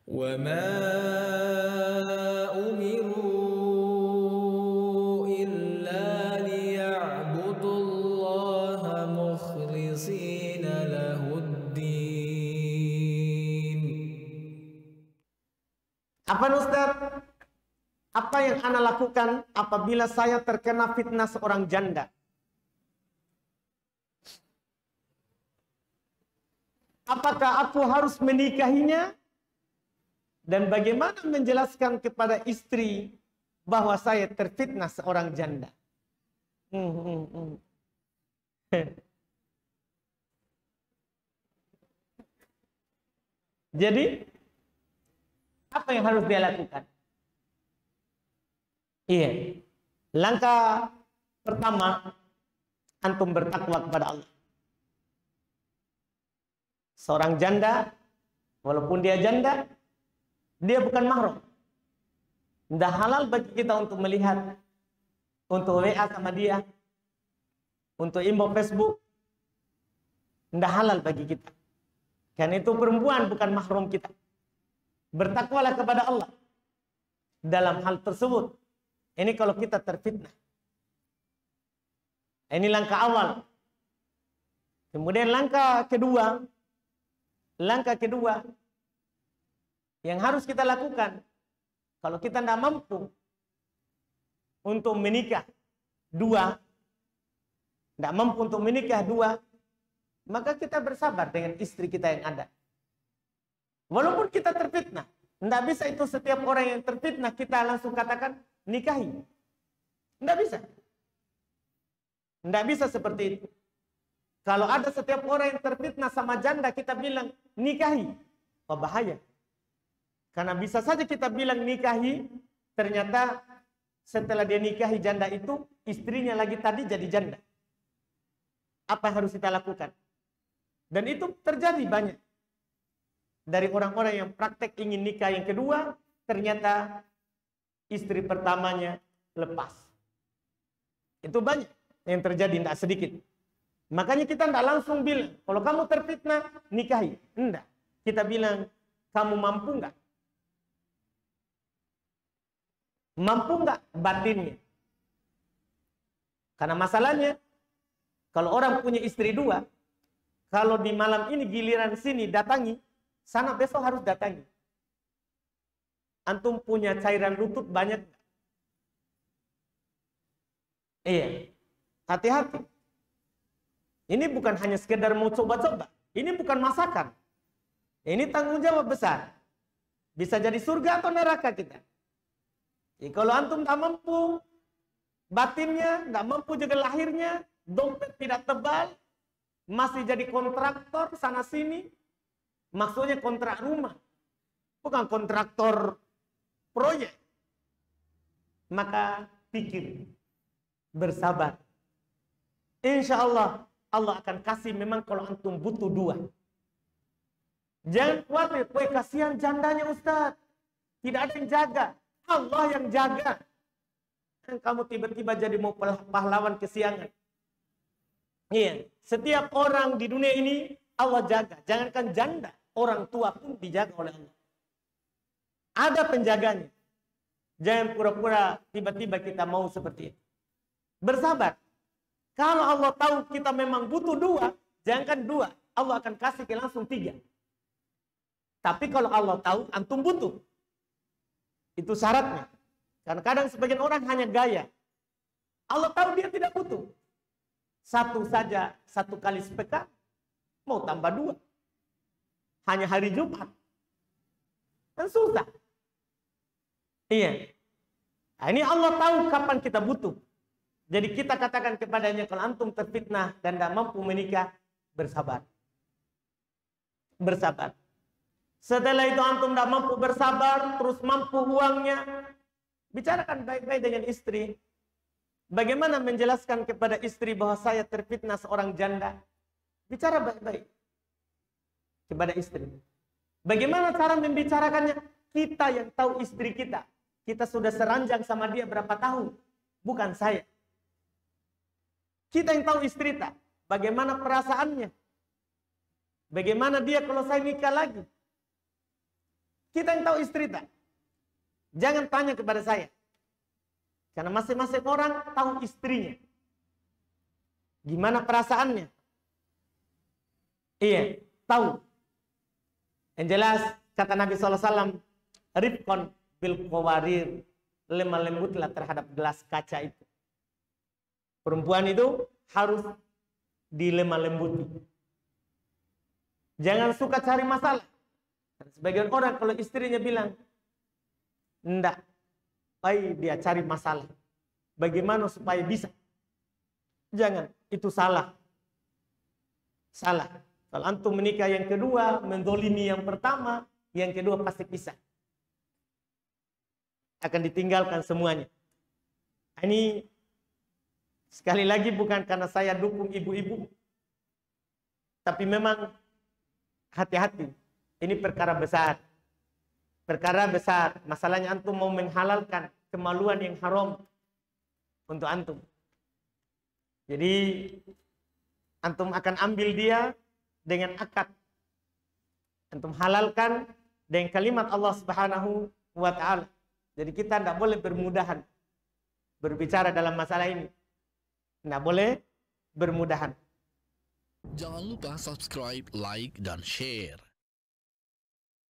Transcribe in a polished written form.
وَمَا أُمِرُوا إِلَّا لِيَعْبُدُوا اللَّهَ مُخْلِصِينَ لَهُ الدِّينَ. Apa Ustaz? Apa yang ana lakukan apabila saya terkena fitnah seorang janda? Apakah aku harus menikahinya? Dan bagaimana menjelaskan kepada istri bahwa saya terfitnah seorang janda? Jadi, apa yang harus dia lakukan? Iya. Langkah pertama, antum bertakwa kepada Allah. Seorang janda, walaupun dia janda, dia bukan mahram. Tidak halal bagi kita untuk melihat, untuk WA sama dia, untuk inbox Facebook. Tidak halal bagi kita. Karena itu perempuan bukan mahram kita. Bertakwalah kepada Allah dalam hal tersebut. Ini kalau kita terfitnah. Ini langkah awal. Kemudian langkah kedua yang harus kita lakukan kalau kita tidak mampu untuk menikah dua, maka kita bersabar dengan istri kita yang ada. Walaupun kita terfitnah, tidak bisa itu setiap orang yang terfitnah kita langsung katakan nikahi. Tidak bisa. Tidak bisa seperti itu. Kalau ada setiap orang yang terfitnah sama janda kita bilang nikahi, bahaya. Karena bisa saja kita bilang nikahi, ternyata setelah dia nikahi janda itu, istrinya lagi tadi jadi janda. Apa yang harus kita lakukan? Dan itu terjadi banyak. Dari orang-orang yang praktek ingin nikah yang kedua, ternyata istri pertamanya lepas. Itu banyak yang terjadi, tidak sedikit. Makanya kita tidak langsung bilang, kalau kamu terfitnah, nikahi. Tidak. Kita bilang, kamu mampu nggak? Mampu nggak batinnya? Karena masalahnya, kalau orang punya istri dua, kalau di malam ini giliran sini datangi, sana besok harus datangi. Antum punya cairan lutut banyak? Iya. Hati-hati. Ini bukan hanya sekedar mau coba-coba. Ini bukan masakan. Ini tanggung jawab besar. Bisa jadi surga atau neraka kita. Jadi kalau antum tak mampu batinnya, tak mampu juga lahirnya, dompet tidak tebal, masih jadi kontraktor sana-sini, maksudnya kontrak rumah, bukan kontraktor proyek. Maka pikir, bersabar. Insya Allah, Allah akan kasih memang kalau antum butuh dua. Jangan khawatir, kasihan jandanya Ustaz. Tidak ada yang jaga. Allah yang jaga. Dan kamu tiba-tiba jadi mau pahlawan kesiangan. Iya, setiap orang di dunia ini Allah jaga. Jangankan janda, orang tua pun dijaga oleh Allah. Ada penjaganya. Jangan pura-pura tiba-tiba kita mau seperti itu. Bersabar. Kalau Allah tahu kita memang butuh dua, jangankan dua, Allah akan kasih ke langsung tiga. Tapi kalau Allah tahu antum butuh, itu syaratnya. Karena kadang sebagian orang hanya gaya. Allah tahu dia tidak butuh. Satu saja, satu kali sepekan, mau tambah dua. Hanya hari Jumat. Kan susah. Iya. Nah, ini Allah tahu kapan kita butuh. Jadi kita katakan kepadanya, kalau antum terfitnah dan tidak mampu menikah, bersabar. Bersabar. Setelah itu antum tidak mampu bersabar, terus mampu uangnya, bicarakan baik-baik dengan istri. Bagaimana menjelaskan kepada istri bahwa saya terfitnah seorang janda? Bicara baik-baik kepada istri. Bagaimana cara membicarakannya? Kita yang tahu istri kita. Kita sudah seranjang sama dia berapa tahun. Bukan saya. Kita yang tahu istri tak, bagaimana perasaannya. Bagaimana dia kalau saya nikah lagi. Kita yang tahu istri tak? Jangan tanya kepada saya. Karena masing-masing orang tahu istrinya. Gimana perasaannya? Iya, tahu. Yang jelas, kata Nabi SAW, Rifqon bil qawarir, lemah lembutlah terhadap gelas kaca itu. Perempuan itu harus dilemah lembuti. Jangan suka cari masalah. Sebagian orang kalau istrinya bilang, enggak, baik dia cari masalah. Bagaimana supaya bisa? Jangan, itu salah. Salah. Kalau antum menikah yang kedua, mendolimi yang pertama, yang kedua pasti pisah. Akan ditinggalkan semuanya. Ini sekali lagi bukan karena saya dukung ibu-ibu. Tapi memang hati-hati. Ini perkara besar. Perkara besar. Masalahnya antum mau menghalalkan kemaluan yang haram untuk antum. Jadi antum akan ambil dia dengan akad. Antum halalkan dengan kalimat Allah Subhanahu wa ta'ala. Jadi kita tidak boleh bermudahan berbicara dalam masalah ini. Tidak boleh bermudahan. Jangan lupa subscribe, like, dan share.